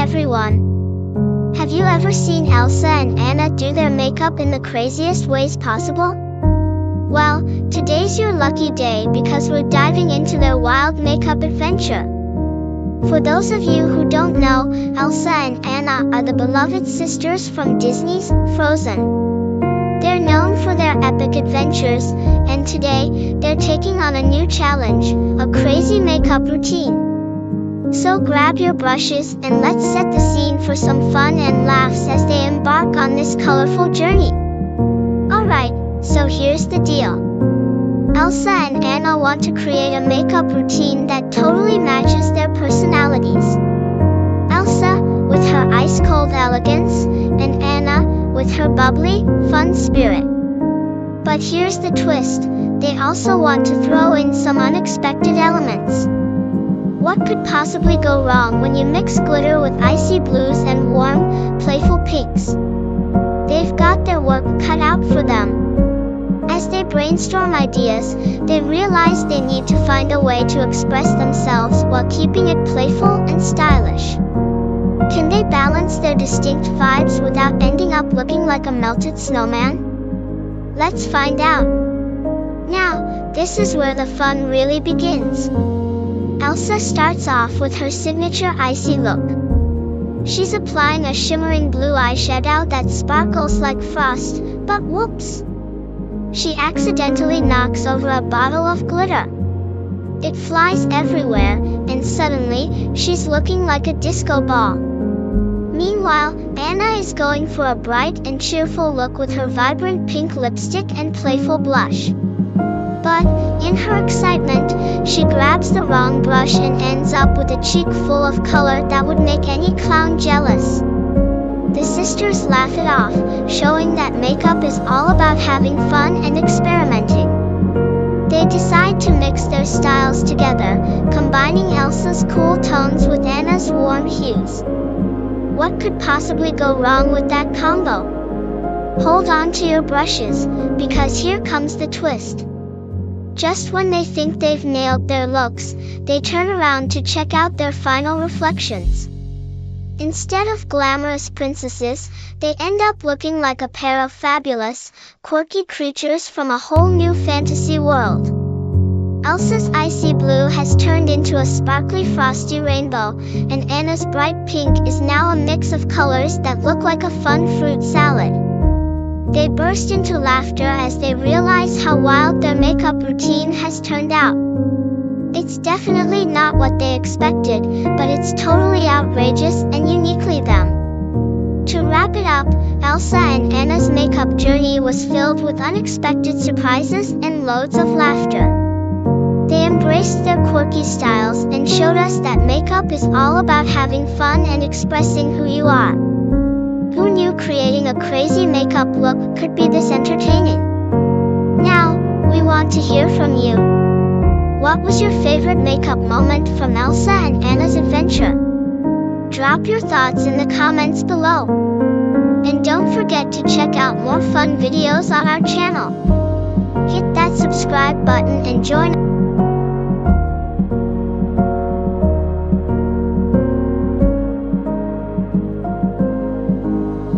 everyone! Have you ever seen Elsa and Anna do their makeup in the craziest ways possible? Well, today's your lucky day because we're diving into their wild makeup adventure. For those of you who don't know, Elsa and Anna are the beloved sisters from Disney's Frozen. They're known for their epic adventures, and today, they're taking on a new challenge, a crazy makeup routine. So grab your brushes and let's set the scene for some fun and laughs as they embark on this colorful journey. Alright, so here's the deal. Elsa and Anna want to create a makeup routine that totally matches their personalities. Elsa, with her ice-cold elegance, and Anna, with her bubbly, fun spirit. But here's the twist, they also want to throw in some unexpected elements. What could possibly go wrong when you mix glitter with icy blues and warm, playful pinks? They've got their work cut out for them. As they brainstorm ideas, they realize they need to find a way to express themselves while keeping it playful and stylish. Can they balance their distinct vibes without ending up looking like a melted snowman? Let's find out. Now, this is where the fun really begins. Elsa starts off with her signature icy look. She's applying a shimmering blue eyeshadow that sparkles like frost, but whoops! She accidentally knocks over a bottle of glitter. It flies everywhere, and suddenly, she's looking like a disco ball. Meanwhile, Anna is going for a bright and cheerful look with her vibrant pink lipstick and playful blush. But, in her excitement, she grabs the wrong brush and ends up with a cheek full of color that would make any clown jealous. The sisters laugh it off, showing that makeup is all about having fun and experimenting. They decide to mix their styles together, combining Elsa's cool tones with Anna's warm hues. What could possibly go wrong with that combo? Hold on to your brushes, because here comes the twist. Just when they think they've nailed their looks, they turn around to check out their final reflections. Instead of glamorous princesses, they end up looking like a pair of fabulous, quirky creatures from a whole new fantasy world. Elsa's icy blue has turned into a sparkly frosty rainbow, and Anna's bright pink is now a mix of colors that look like a fun fruit salad. They burst into laughter as they realize how wild their makeup routine has turned out. It's definitely not what they expected, but it's totally outrageous and uniquely them. To wrap it up, Elsa and Anna's makeup journey was filled with unexpected surprises and loads of laughter. They embraced their quirky styles and showed us that makeup is all about having fun and expressing who you are. Who knew creating a crazy makeup look could be this entertaining? Now, we want to hear from you. What was your favorite makeup moment from Elsa and Anna's adventure? Drop your thoughts in the comments below. And don't forget to check out more fun videos on our channel. Hit that subscribe button and join